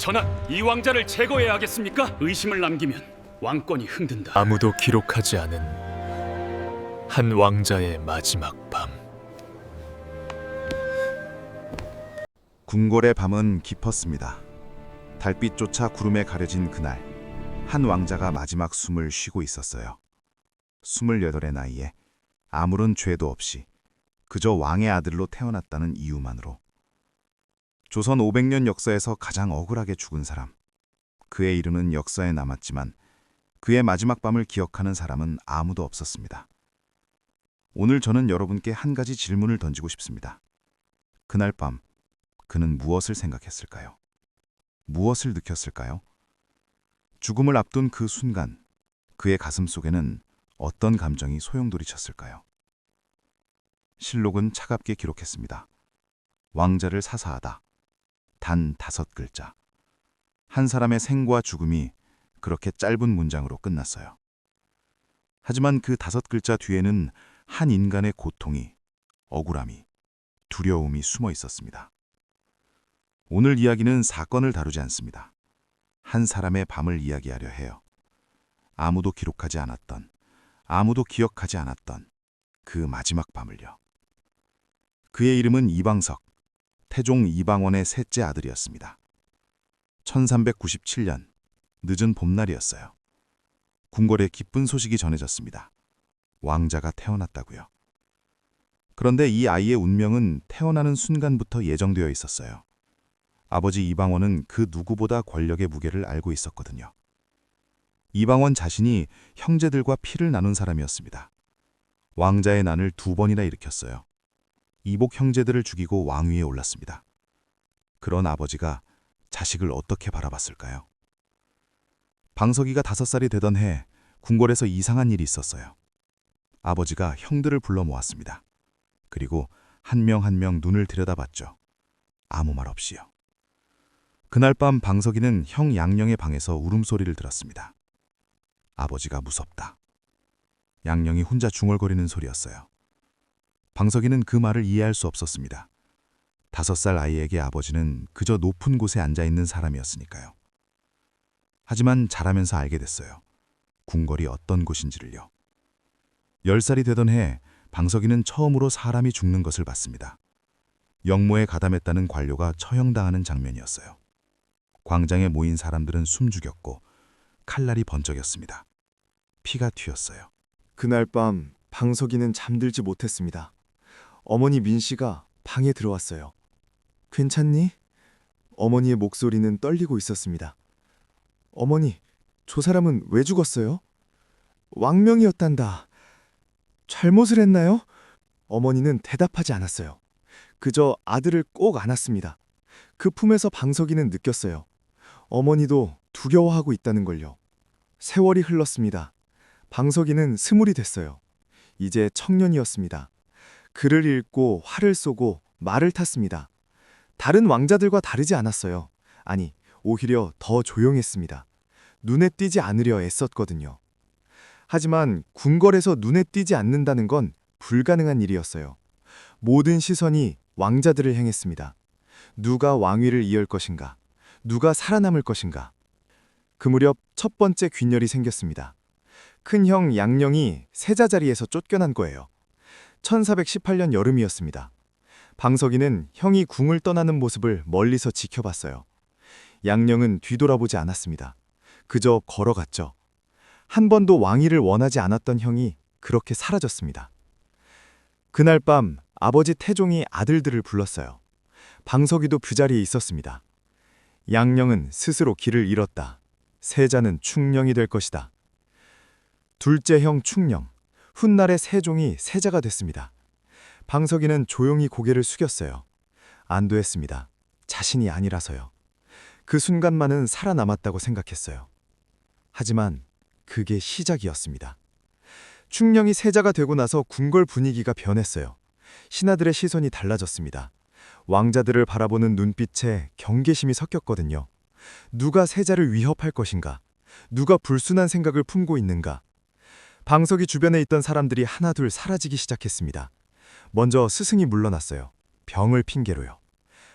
전하, 이 왕자를 제거해야 하겠습니까? 의심을 남기면 왕권이 흔든다. 아무도 기록하지 않은 한 왕자의 마지막 밤. 궁궐의 밤은 깊었습니다. 달빛조차 구름에 가려진 그날, 한 왕자가 마지막 숨을 쉬고 있었어요. 28의 나이에 아무런 죄도 없이 그저 왕의 아들로 태어났다는 이유만으로. 조선 500년 역사에서 가장 억울하게 죽은 사람. 그의 이름은 역사에 남았지만 그의 마지막 밤을 기억하는 사람은 아무도 없었습니다. 오늘 저는 여러분께 한 가지 질문을 던지고 싶습니다. 그날 밤, 그는 무엇을 생각했을까요? 무엇을 느꼈을까요? 죽음을 앞둔 그 순간, 그의 가슴 속에는 어떤 감정이 소용돌이쳤을까요? 실록은 차갑게 기록했습니다. 왕자를 사사하다. 단 5글자. 한 사람의 생과 죽음이 그렇게 짧은 문장으로 끝났어요. 하지만 그 5글자 뒤에는 한 인간의 고통이, 억울함이, 두려움이 숨어 있었습니다. 오늘 이야기는 사건을 다루지 않습니다. 한 사람의 밤을 이야기하려 해요. 아무도 기록하지 않았던, 아무도 기억하지 않았던 그 마지막 밤을요. 그의 이름은 이방석, 태종 이방원의 셋째 아들이었습니다. 1397년, 늦은 봄날이었어요. 궁궐에 기쁜 소식이 전해졌습니다. 왕자가 태어났다고요. 그런데 이 아이의 운명은 태어나는 순간부터 예정되어 있었어요. 아버지 이방원은 그 누구보다 권력의 무게를 알고 있었거든요. 이방원 자신이 형제들과 피를 나눈 사람이었습니다. 왕자의 난을 2번이나 일으켰어요. 이복 형제들을 죽이고 왕위에 올랐습니다. 그런 아버지가 자식을 어떻게 바라봤을까요? 방석이가 5살이 되던 해 궁궐에서 이상한 일이 있었어요. 아버지가 형들을 불러 모았습니다. 그리고 한 명 한 명 눈을 들여다봤죠. 아무 말 없이요. 그날 밤 방석이는 형 양령의 방에서 울음소리를 들었습니다. 아버지가 무섭다. 양령이 혼자 중얼거리는 소리였어요. 방석이는 그 말을 이해할 수 없었습니다. 5살 아이에게 아버지는 그저 높은 곳에 앉아있는 사람이었으니까요. 하지만 자라면서 알게 됐어요. 궁궐이 어떤 곳인지를요. 10살이 되던 해 방석이는 처음으로 사람이 죽는 것을 봤습니다. 역모에 가담했다는 관료가 처형당하는 장면이었어요. 광장에 모인 사람들은 숨죽였고 칼날이 번쩍였습니다. 피가 튀었어요. 그날 밤 방석이는 잠들지 못했습니다. 어머니 민씨가 방에 들어왔어요. 괜찮니? 어머니의 목소리는 떨리고 있었습니다. 어머니, 저 사람은 왜 죽었어요? 왕명이었단다. 잘못을 했나요? 어머니는 대답하지 않았어요. 그저 아들을 꼭 안았습니다. 그 품에서 방석이는 느꼈어요. 어머니도 두려워하고 있다는 걸요. 세월이 흘렀습니다. 방석이는 20이 됐어요. 이제 청년이었습니다. 글을 읽고 활을 쏘고 말을 탔습니다. 다른 왕자들과 다르지 않았어요. 아니, 오히려 더 조용했습니다. 눈에 띄지 않으려 애썼거든요. 하지만 궁궐에서 눈에 띄지 않는다는 건 불가능한 일이었어요. 모든 시선이 왕자들을 향했습니다. 누가 왕위를 이을 것인가? 누가 살아남을 것인가? 그 무렵 첫 번째 균열이 생겼습니다. 큰형 양령이 세자 자리에서 쫓겨난 거예요. 1418년 여름이었습니다. 방석이는 형이 궁을 떠나는 모습을 멀리서 지켜봤어요. 양령은 뒤돌아보지 않았습니다. 그저 걸어갔죠. 한 번도 왕위를 원하지 않았던 형이 그렇게 사라졌습니다. 그날 밤 아버지 태종이 아들들을 불렀어요. 방석이도 그 자리에 있었습니다. 양령은 스스로 길을 잃었다. 세자는 충령이 될 것이다. 둘째 형 충령, 훗날의 세종이 세자가 됐습니다. 방석이는 조용히 고개를 숙였어요. 안도했습니다. 자신이 아니라서요. 그 순간만은 살아남았다고 생각했어요. 하지만 그게 시작이었습니다. 충령이 세자가 되고 나서 궁궐 분위기가 변했어요. 신하들의 시선이 달라졌습니다. 왕자들을 바라보는 눈빛에 경계심이 섞였거든요. 누가 세자를 위협할 것인가? 누가 불순한 생각을 품고 있는가? 방석이 주변에 있던 사람들이 하나둘 사라지기 시작했습니다. 먼저 스승이 물러났어요. 병을 핑계로요.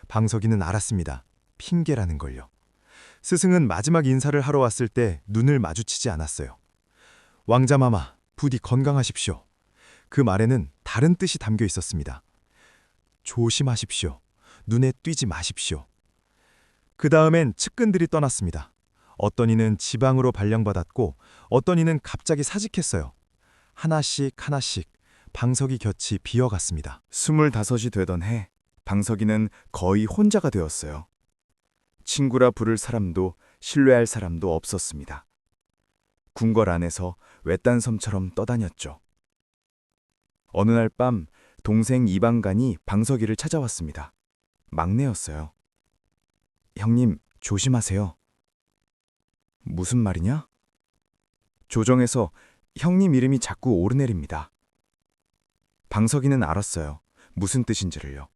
방석이는 알았습니다. 핑계라는 걸요. 스승은 마지막 인사를 하러 왔을 때 눈을 마주치지 않았어요. 왕자마마, 부디 건강하십시오. 그 말에는 다른 뜻이 담겨 있었습니다. 조심하십시오. 눈에 띄지 마십시오. 그 다음엔 측근들이 떠났습니다. 어떤 이는 지방으로 발령받았고 어떤 이는 갑자기 사직했어요. 하나씩 하나씩 방석이 곁이 비어갔습니다. 25이 되던 해 방석이는 거의 혼자가 되었어요. 친구라 부를 사람도 신뢰할 사람도 없었습니다. 궁궐 안에서 외딴 섬처럼 떠다녔죠. 어느 날 밤 동생 이방간이 방석이를 찾아왔습니다. 막내였어요. 형님, 조심하세요. 무슨 말이냐? 조정에서 형님 이름이 자꾸 오르내립니다. 방석이는 알았어요. 무슨 뜻인지를요.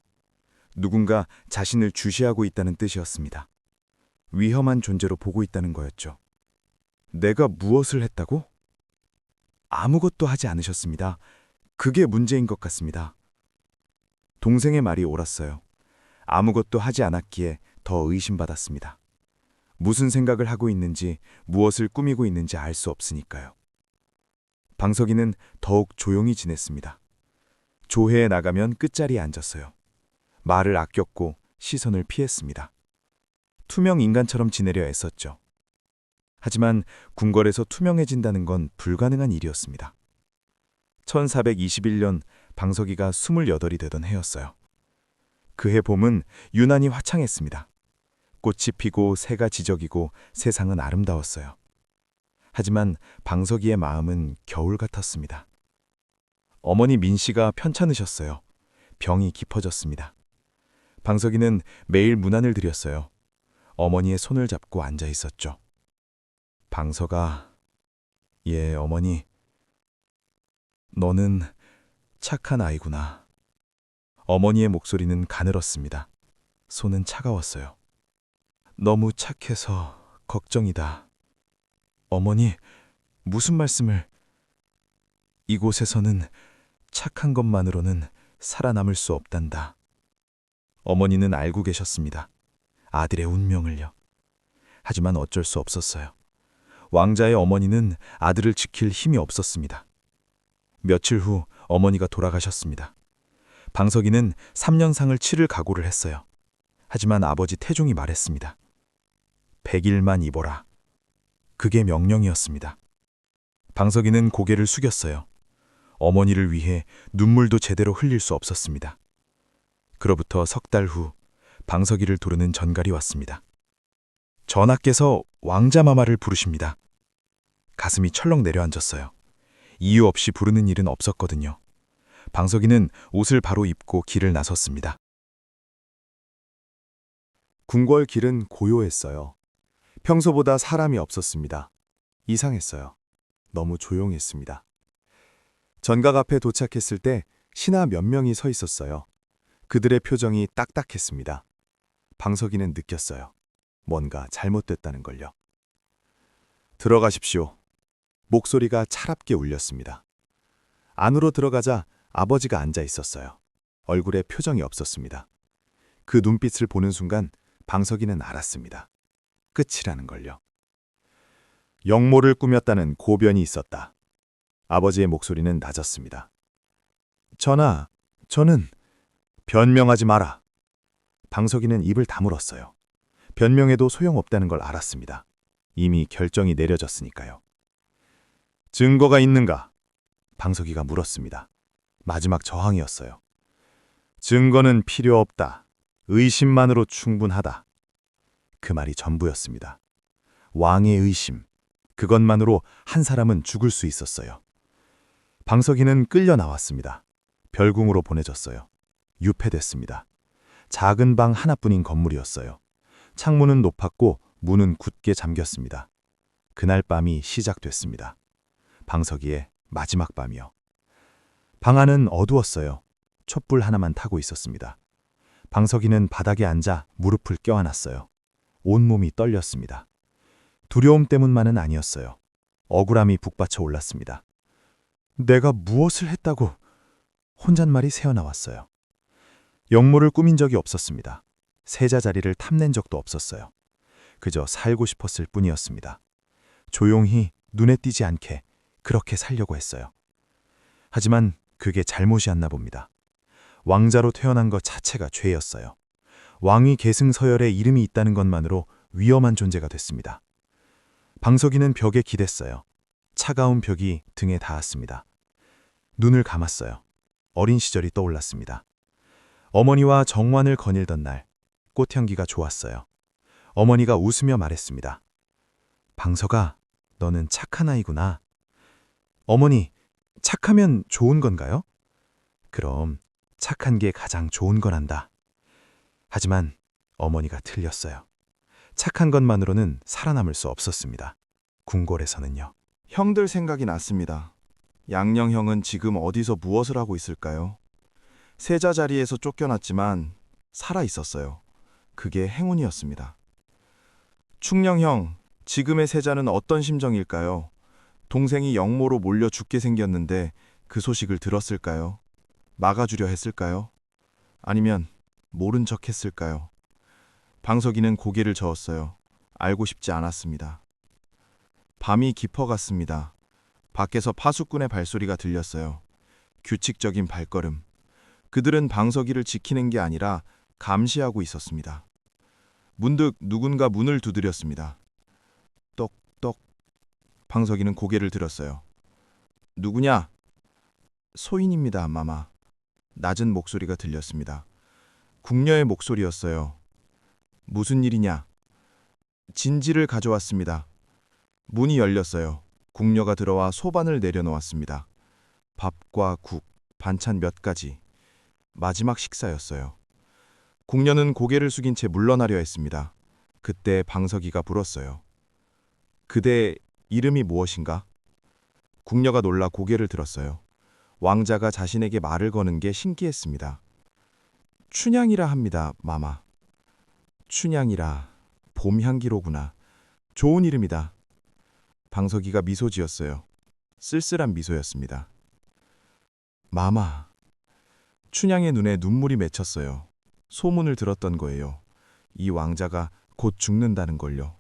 누군가 자신을 주시하고 있다는 뜻이었습니다. 위험한 존재로 보고 있다는 거였죠. 내가 무엇을 했다고? 아무것도 하지 않으셨습니다. 그게 문제인 것 같습니다. 동생의 말이 옳았어요. 아무것도 하지 않았기에 더 의심받았습니다. 무슨 생각을 하고 있는지, 무엇을 꾸미고 있는지 알 수 없으니까요. 방석이는 더욱 조용히 지냈습니다. 조회에 나가면 끝자리에 앉았어요. 말을 아꼈고 시선을 피했습니다. 투명 인간처럼 지내려 애썼죠. 하지만 궁궐에서 투명해진다는 건 불가능한 일이었습니다. 1421년 방석이가 28이 되던 해였어요. 그해 봄은 유난히 화창했습니다. 꽃이 피고 새가 지저귀고 세상은 아름다웠어요. 하지만 방석이의 마음은 겨울 같았습니다. 어머니 민씨가 편찮으셨어요. 병이 깊어졌습니다. 방석이는 매일 문안을 드렸어요. 어머니의 손을 잡고 앉아 있었죠. 방석아, 예, 어머니. 너는 착한 아이구나. 어머니의 목소리는 가늘었습니다. 손은 차가웠어요. 너무 착해서 걱정이다. 어머니, 무슨 말씀을... 이곳에서는 착한 것만으로는 살아남을 수 없단다. 어머니는 알고 계셨습니다. 아들의 운명을요. 하지만 어쩔 수 없었어요. 왕자의 어머니는 아들을 지킬 힘이 없었습니다. 며칠 후 어머니가 돌아가셨습니다. 방석이는 3년상을 치를 각오를 했어요. 하지만 아버지 태종이 말했습니다. 100일만 입어라. 그게 명령이었습니다. 방석이는 고개를 숙였어요. 어머니를 위해 눈물도 제대로 흘릴 수 없었습니다. 그로부터 석 달 후 방석이를 부르는 전갈이 왔습니다. 전하께서 왕자마마를 부르십니다. 가슴이 철렁 내려앉았어요. 이유 없이 부르는 일은 없었거든요. 방석이는 옷을 바로 입고 길을 나섰습니다. 궁궐 길은 고요했어요. 평소보다 사람이 없었습니다. 이상했어요. 너무 조용했습니다. 전각 앞에 도착했을 때 신하 몇 명이 서 있었어요. 그들의 표정이 딱딱했습니다. 방석이는 느꼈어요. 뭔가 잘못됐다는 걸요. 들어가십시오. 목소리가 차갑게 울렸습니다. 안으로 들어가자 아버지가 앉아 있었어요. 얼굴에 표정이 없었습니다. 그 눈빛을 보는 순간 방석이는 알았습니다. 끝이라는 걸요. 영모를 꾸몄다는 고변이 있었다. 아버지의 목소리는 낮았습니다. 전하, 저는... 변명하지 마라. 방석이는 입을 다물었어요. 변명해도 소용없다는 걸 알았습니다. 이미 결정이 내려졌으니까요. 증거가 있는가? 방석이가 물었습니다. 마지막 저항이었어요. 증거는 필요 없다. 의심만으로 충분하다. 그 말이 전부였습니다. 왕의 의심. 그것만으로 한 사람은 죽을 수 있었어요. 방석이는 끌려 나왔습니다. 별궁으로 보내졌어요. 유폐됐습니다. 작은 방 하나뿐인 건물이었어요. 창문은 높았고 문은 굳게 잠겼습니다. 그날 밤이 시작됐습니다. 방석이의 마지막 밤이요. 방 안은 어두웠어요. 촛불 하나만 타고 있었습니다. 방석이는 바닥에 앉아 무릎을 껴안았어요. 온몸이 떨렸습니다. 두려움 때문만은 아니었어요. 억울함이 북받쳐 올랐습니다. 내가 무엇을 했다고... 혼잣말이 새어나왔어요. 영모를 꾸민 적이 없었습니다. 세자 자리를 탐낸 적도 없었어요. 그저 살고 싶었을 뿐이었습니다. 조용히 눈에 띄지 않게 그렇게 살려고 했어요. 하지만 그게 잘못이었나 봅니다. 왕자로 태어난 것 자체가 죄였어요. 왕위 계승 서열에 이름이 있다는 것만으로 위험한 존재가 됐습니다. 방석이는 벽에 기댔어요. 차가운 벽이 등에 닿았습니다. 눈을 감았어요. 어린 시절이 떠올랐습니다. 어머니와 정환을 거닐던 날, 꽃향기가 좋았어요. 어머니가 웃으며 말했습니다. 방석아, 너는 착한 아이구나. 어머니, 착하면 좋은 건가요? 그럼 착한 게 가장 좋은 거란다. 하지만 어머니가 틀렸어요. 착한 것만으로는 살아남을 수 없었습니다. 궁궐에서는요. 형들 생각이 났습니다. 양녕 형은 지금 어디서 무엇을 하고 있을까요? 세자 자리에서 쫓겨났지만 살아 있었어요. 그게 행운이었습니다. 충령 형, 지금의 세자는 어떤 심정일까요? 동생이 영모로 몰려 죽게 생겼는데 그 소식을 들었을까요? 막아주려 했을까요? 아니면 모른 척 했을까요? 방석이는 고개를 저었어요. 알고 싶지 않았습니다. 밤이 깊어갔습니다. 밖에서 파수꾼의 발소리가 들렸어요. 규칙적인 발걸음. 그들은 방석이를 지키는 게 아니라 감시하고 있었습니다. 문득 누군가 문을 두드렸습니다. 똑똑. 방석이는 고개를 들었어요. 누구냐? 소인입니다, 마마. 낮은 목소리가 들렸습니다. 궁녀의 목소리였어요. 무슨 일이냐? 진지를 가져왔습니다. 문이 열렸어요. 궁녀가 들어와 소반을 내려놓았습니다. 밥과 국, 반찬 몇 가지. 마지막 식사였어요. 궁녀는 고개를 숙인 채 물러나려 했습니다. 그때 방석이가 물었어요. 그대 이름이 무엇인가? 궁녀가 놀라 고개를 들었어요. 왕자가 자신에게 말을 거는 게 신기했습니다. 춘향이라 합니다, 마마. 춘향이라, 봄 향기로구나. 좋은 이름이다. 방석이가 미소 지었어요. 쓸쓸한 미소였습니다. 마마. 춘향의 눈에 눈물이 맺혔어요. 소문을 들었던 거예요. 이 왕자가 곧 죽는다는 걸요.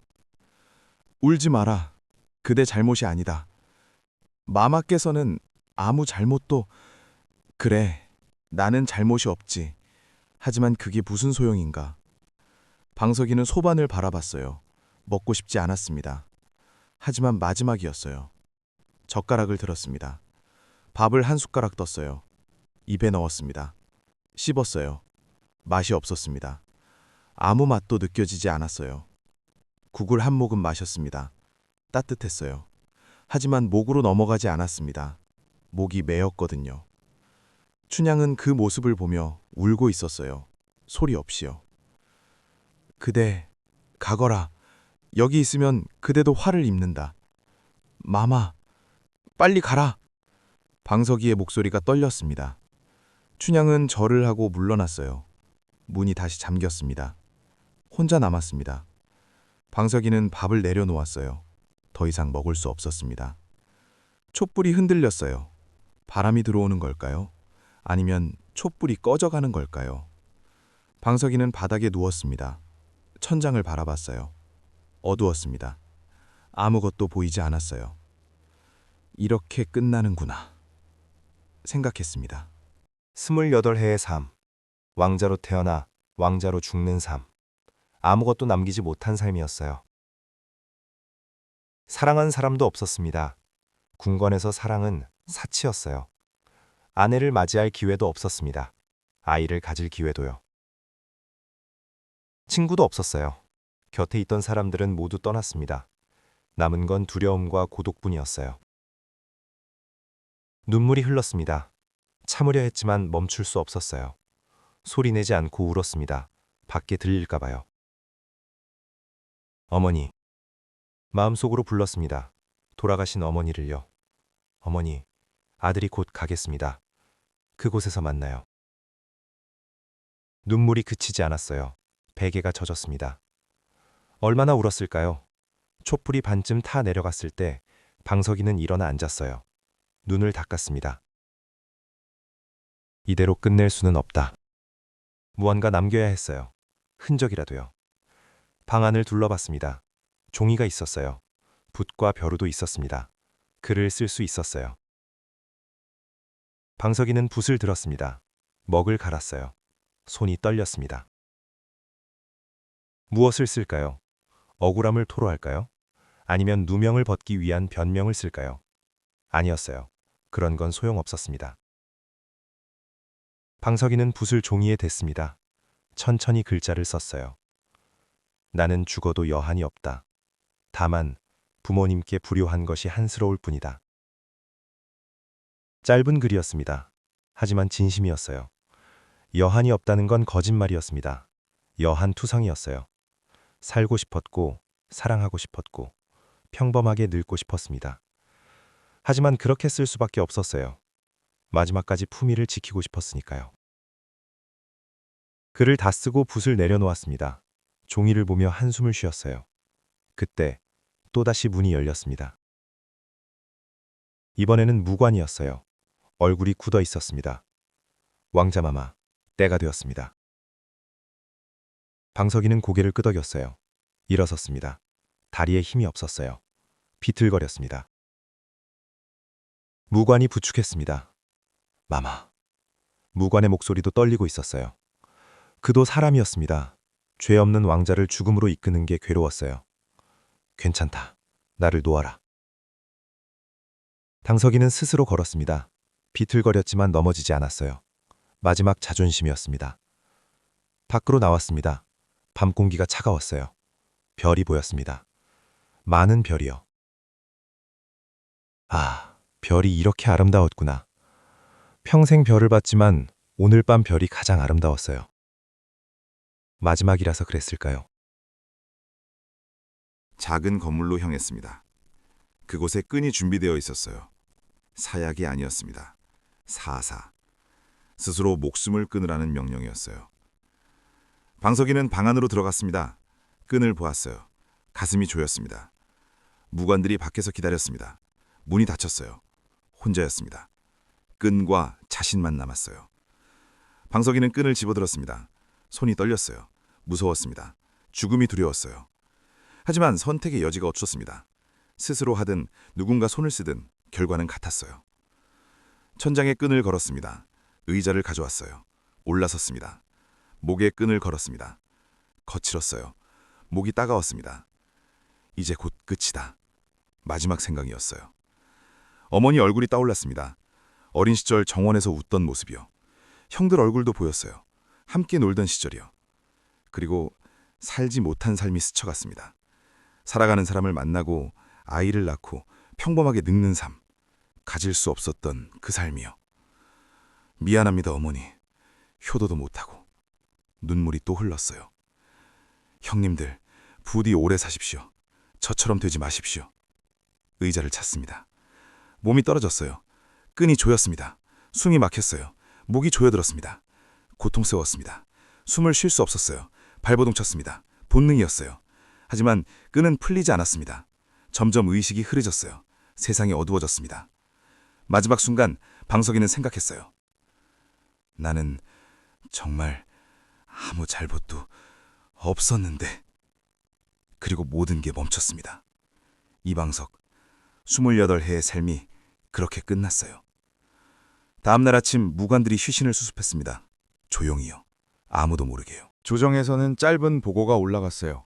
울지 마라. 그대 잘못이 아니다. 마마께서는 아무 잘못도... 그래, 나는 잘못이 없지. 하지만 그게 무슨 소용인가. 방석이는 소반을 바라봤어요. 먹고 싶지 않았습니다. 하지만 마지막이었어요. 젓가락을 들었습니다. 밥을 한 숟가락 떴어요. 입에 넣었습니다. 씹었어요. 맛이 없었습니다. 아무 맛도 느껴지지 않았어요. 국을 한 모금 마셨습니다. 따뜻했어요. 하지만 목으로 넘어가지 않았습니다. 목이 메었거든요. 춘향은 그 모습을 보며 울고 있었어요. 소리 없이요. 그대, 가거라. 여기 있으면 그대도 화를 입는다. 마마, 빨리 가라. 방석이의 목소리가 떨렸습니다. 춘향은 절을 하고 물러났어요. 문이 다시 잠겼습니다. 혼자 남았습니다. 방석이는 밥을 내려놓았어요. 더 이상 먹을 수 없었습니다. 촛불이 흔들렸어요. 바람이 들어오는 걸까요? 아니면 촛불이 꺼져가는 걸까요? 방석이는 바닥에 누웠습니다. 천장을 바라봤어요. 어두웠습니다. 아무것도 보이지 않았어요. 이렇게 끝나는구나 생각했습니다. 28해의 삶. 왕자로 태어나 왕자로 죽는 삶. 아무것도 남기지 못한 삶이었어요. 사랑한 사람도 없었습니다. 궁궐에서 사랑은 사치였어요. 아내를 맞이할 기회도 없었습니다. 아이를 가질 기회도요. 친구도 없었어요. 곁에 있던 사람들은 모두 떠났습니다. 남은 건 두려움과 고독뿐이었어요. 눈물이 흘렀습니다. 참으려 했지만 멈출 수 없었어요. 소리내지 않고 울었습니다. 밖에 들릴까 봐요. 어머니. 마음속으로 불렀습니다. 돌아가신 어머니를요. 어머니, 아들이 곧 가겠습니다. 그곳에서 만나요. 눈물이 그치지 않았어요. 베개가 젖었습니다. 얼마나 울었을까요? 촛불이 반쯤 타 내려갔을 때 방석이는 일어나 앉았어요. 눈을 닦았습니다. 이대로 끝낼 수는 없다. 무언가 남겨야 했어요. 흔적이라도요. 방 안을 둘러봤습니다. 종이가 있었어요. 붓과 벼루도 있었습니다. 글을 쓸 수 있었어요. 방석이는 붓을 들었습니다. 먹을 갈았어요. 손이 떨렸습니다. 무엇을 쓸까요? 억울함을 토로할까요? 아니면 누명을 벗기 위한 변명을 쓸까요? 아니었어요. 그런 건 소용없었습니다. 방석이는 붓을 종이에 댔습니다. 천천히 글자를 썼어요. 나는 죽어도 여한이 없다. 다만 부모님께 불효한 것이 한스러울 뿐이다. 짧은 글이었습니다. 하지만 진심이었어요. 여한이 없다는 건 거짓말이었습니다. 여한투성이었어요. 살고 싶었고 사랑하고 싶었고 평범하게 늙고 싶었습니다. 하지만 그렇게 쓸 수밖에 없었어요. 마지막까지 품위를 지키고 싶었으니까요. 글을 다 쓰고 붓을 내려놓았습니다. 종이를 보며 한숨을 쉬었어요. 그때 또다시 문이 열렸습니다. 이번에는 무관이었어요. 얼굴이 굳어 있었습니다. 왕자마마, 때가 되었습니다. 방석이는 고개를 끄덕였어요. 일어섰습니다. 다리에 힘이 없었어요. 비틀거렸습니다. 무관이 부축했습니다. 마마. 무관의 목소리도 떨리고 있었어요. 그도 사람이었습니다. 죄 없는 왕자를 죽음으로 이끄는 게 괴로웠어요. 괜찮다. 나를 놓아라. 당석이는 스스로 걸었습니다. 비틀거렸지만 넘어지지 않았어요. 마지막 자존심이었습니다. 밖으로 나왔습니다. 밤 공기가 차가웠어요. 별이 보였습니다. 많은 별이요. 아, 별이 이렇게 아름다웠구나. 평생 별을 봤지만 오늘 밤 별이 가장 아름다웠어요. 마지막이라서 그랬을까요? 작은 건물로 향했습니다. 그곳에 끈이 준비되어 있었어요. 사약이 아니었습니다. 사사. 스스로 목숨을 끊으라는 명령이었어요. 방석이는 방 안으로 들어갔습니다. 끈을 보았어요. 가슴이 조였습니다. 무관들이 밖에서 기다렸습니다. 문이 닫혔어요. 혼자였습니다. 끈과 자신만 남았어요. 방석이는 끈을 집어들었습니다. 손이 떨렸어요. 무서웠습니다. 죽음이 두려웠어요. 하지만 선택의 여지가 없었습니다. 스스로 하든 누군가 손을 쓰든 결과는 같았어요. 천장에 끈을 걸었습니다. 의자를 가져왔어요. 올라섰습니다. 목에 끈을 걸었습니다. 거칠었어요. 목이 따가웠습니다. 이제 곧 끝이다. 마지막 생각이었어요. 어머니 얼굴이 떠올랐습니다. 어린 시절 정원에서 웃던 모습이요. 형들 얼굴도 보였어요. 함께 놀던 시절이요. 그리고 살지 못한 삶이 스쳐갔습니다. 살아가는 사람을 만나고 아이를 낳고 평범하게 늙는 삶. 가질 수 없었던 그 삶이요. 미안합니다, 어머니. 효도도 못하고. 눈물이 또 흘렀어요. 형님들, 부디 오래 사십시오. 저처럼 되지 마십시오. 의자를 찾습니다. 몸이 떨어졌어요. 끈이 조였습니다. 숨이 막혔어요. 목이 조여들었습니다. 고통스러웠습니다. 숨을 쉴 수 없었어요. 발버둥 쳤습니다. 본능이었어요. 하지만 끈은 풀리지 않았습니다. 점점 의식이 흐려졌어요. 세상이 어두워졌습니다. 마지막 순간 방석이는 생각했어요. 나는 정말 아무 잘못도 없었는데. 그리고 모든 게 멈췄습니다. 이방석, 28해의 삶이 그렇게 끝났어요. 다음 날 아침 무관들이 휴신을 수습했습니다. 조용히요. 아무도 모르게요. 조정에서는 짧은 보고가 올라갔어요.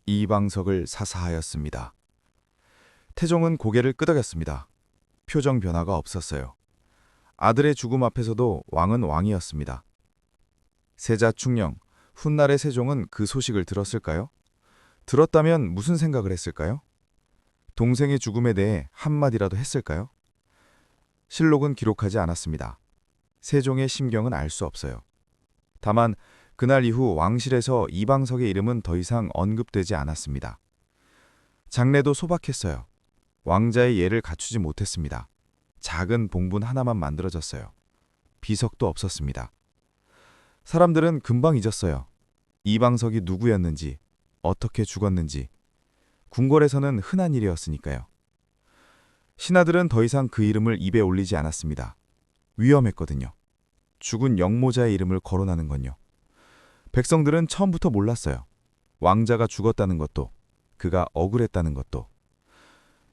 이방석을 사사하였습니다. 태종은 고개를 끄덕였습니다. 표정 변화가 없었어요. 아들의 죽음 앞에서도 왕은 왕이었습니다. 세자 충령, 훗날의 세종은 그 소식을 들었을까요? 들었다면 무슨 생각을 했을까요? 동생의 죽음에 대해 한마디라도 했을까요? 실록은 기록하지 않았습니다. 세종의 심경은 알 수 없어요. 다만 그날 이후 왕실에서 이방석의 이름은 더 이상 언급되지 않았습니다. 장례도 소박했어요. 왕자의 예를 갖추지 못했습니다. 작은 봉분 하나만 만들어졌어요. 비석도 없었습니다. 사람들은 금방 잊었어요. 이방석이 누구였는지, 어떻게 죽었는지. 궁궐에서는 흔한 일이었으니까요. 신하들은 더 이상 그 이름을 입에 올리지 않았습니다. 위험했거든요. 죽은 영모자의 이름을 거론하는 건요. 백성들은 처음부터 몰랐어요. 왕자가 죽었다는 것도, 그가 억울했다는 것도.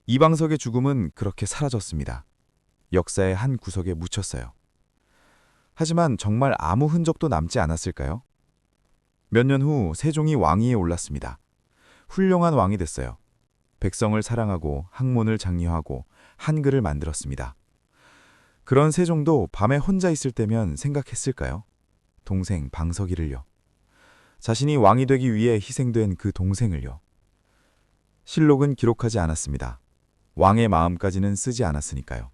이방석의 죽음은 그렇게 사라졌습니다. 역사의 한 구석에 묻혔어요. 하지만 정말 아무 흔적도 남지 않았을까요? 몇 년 후 세종이 왕위에 올랐습니다. 훌륭한 왕이 됐어요. 백성을 사랑하고 학문을 장려하고 한글을 만들었습니다. 그런 세종도 밤에 혼자 있을 때면 생각했을까요? 동생 방석이를요. 자신이 왕이 되기 위해 희생된 그 동생을요. 실록은 기록하지 않았습니다. 왕의 마음까지는 쓰지 않았으니까요.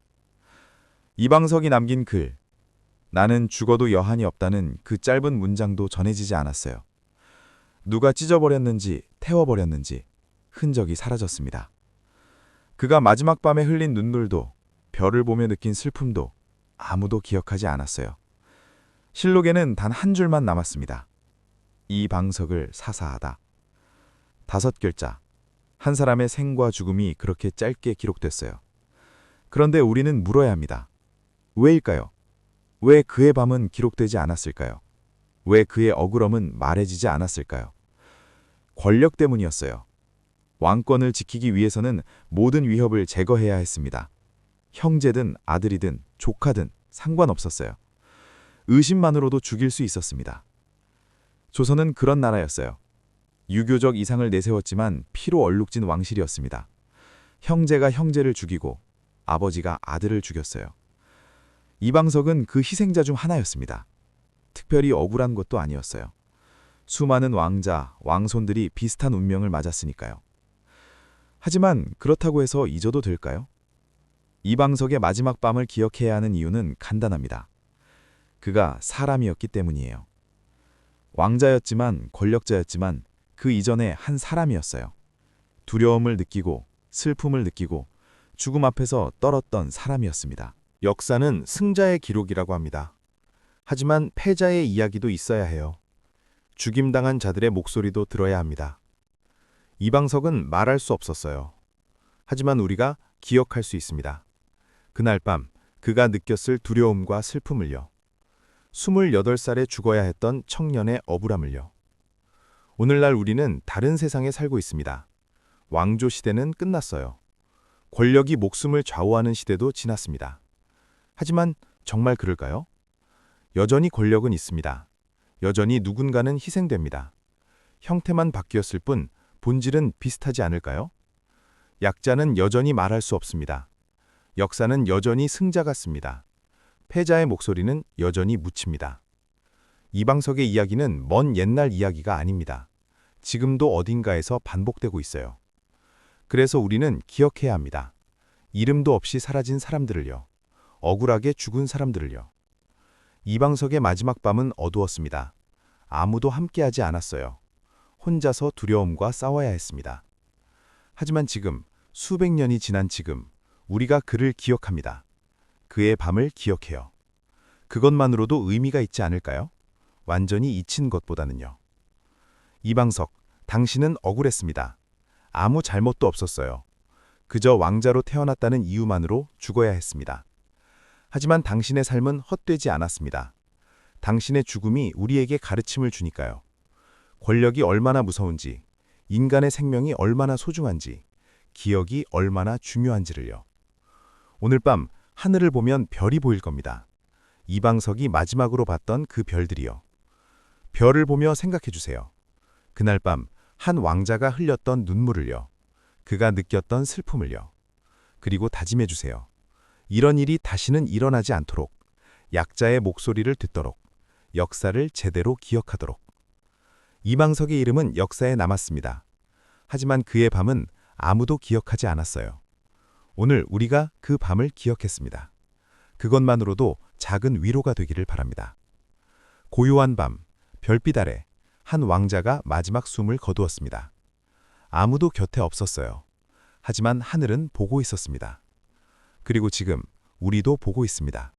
이방석이 남긴 글, 나는 죽어도 여한이 없다는 그 짧은 문장도 전해지지 않았어요. 누가 찢어버렸는지 태워버렸는지 흔적이 사라졌습니다. 그가 마지막 밤에 흘린 눈물도 별을 보며 느낀 슬픔도 아무도 기억하지 않았어요. 실록에는 단 한 줄만 남았습니다. 이 방석을 사사하다. 5글자. 한 사람의 생과 죽음이 그렇게 짧게 기록됐어요. 그런데 우리는 물어야 합니다. 왜일까요? 왜 그의 밤은 기록되지 않았을까요? 왜 그의 억울함은 말해지지 않았을까요? 권력 때문이었어요. 왕권을 지키기 위해서는 모든 위협을 제거해야 했습니다. 형제든 아들이든 조카든 상관없었어요. 의심만으로도 죽일 수 있었습니다. 조선은 그런 나라였어요. 유교적 이상을 내세웠지만 피로 얼룩진 왕실이었습니다. 형제가 형제를 죽이고 아버지가 아들을 죽였어요. 이방석은 그 희생자 중 하나였습니다. 특별히 억울한 것도 아니었어요. 수많은 왕자, 왕손들이 비슷한 운명을 맞았으니까요. 하지만 그렇다고 해서 잊어도 될까요? 이방석의 마지막 밤을 기억해야 하는 이유는 간단합니다. 그가 사람이었기 때문이에요. 왕자였지만 권력자였지만 그 이전에 한 사람이었어요. 두려움을 느끼고 슬픔을 느끼고 죽음 앞에서 떨었던 사람이었습니다. 역사는 승자의 기록이라고 합니다. 하지만 패자의 이야기도 있어야 해요. 죽임당한 자들의 목소리도 들어야 합니다. 이방석은 말할 수 없었어요. 하지만 우리가 기억할 수 있습니다. 그날 밤 그가 느꼈을 두려움과 슬픔을요. 28살에 죽어야 했던 청년의 억울함을요. 오늘날 우리는 다른 세상에 살고 있습니다. 왕조 시대는 끝났어요. 권력이 목숨을 좌우하는 시대도 지났습니다. 하지만 정말 그럴까요? 여전히 권력은 있습니다. 여전히 누군가는 희생됩니다. 형태만 바뀌었을 뿐 본질은 비슷하지 않을까요? 약자는 여전히 말할 수 없습니다. 역사는 여전히 승자 같습니다. 패자의 목소리는 여전히 묻힙니다. 이방석의 이야기는 먼 옛날 이야기가 아닙니다. 지금도 어딘가에서 반복되고 있어요. 그래서 우리는 기억해야 합니다. 이름도 없이 사라진 사람들을요. 억울하게 죽은 사람들을요. 이방석의 마지막 밤은 어두웠습니다. 아무도 함께하지 않았어요. 혼자서 두려움과 싸워야 했습니다. 하지만 지금, 수백 년이 지난 지금, 우리가 그를 기억합니다. 그의 밤을 기억해요. 그것만으로도 의미가 있지 않을까요? 완전히 잊힌 것보다는요. 이방석, 당신은 억울했습니다. 아무 잘못도 없었어요. 그저 왕자로 태어났다는 이유만으로 죽어야 했습니다. 하지만 당신의 삶은 헛되지 않았습니다. 당신의 죽음이 우리에게 가르침을 주니까요. 권력이 얼마나 무서운지, 인간의 생명이 얼마나 소중한지, 기억이 얼마나 중요한지를요. 오늘 밤 하늘을 보면 별이 보일 겁니다. 이방석이 마지막으로 봤던 그 별들이요. 별을 보며 생각해 주세요. 그날 밤 한 왕자가 흘렸던 눈물을요. 그가 느꼈던 슬픔을요. 그리고 다짐해 주세요. 이런 일이 다시는 일어나지 않도록, 약자의 목소리를 듣도록, 역사를 제대로 기억하도록. 이방석의 이름은 역사에 남았습니다. 하지만 그의 밤은 아무도 기억하지 않았어요. 오늘 우리가 그 밤을 기억했습니다. 그것만으로도 작은 위로가 되기를 바랍니다. 고요한 밤, 별빛 아래 한 왕자가 마지막 숨을 거두었습니다. 아무도 곁에 없었어요. 하지만 하늘은 보고 있었습니다. 그리고 지금 우리도 보고 있습니다.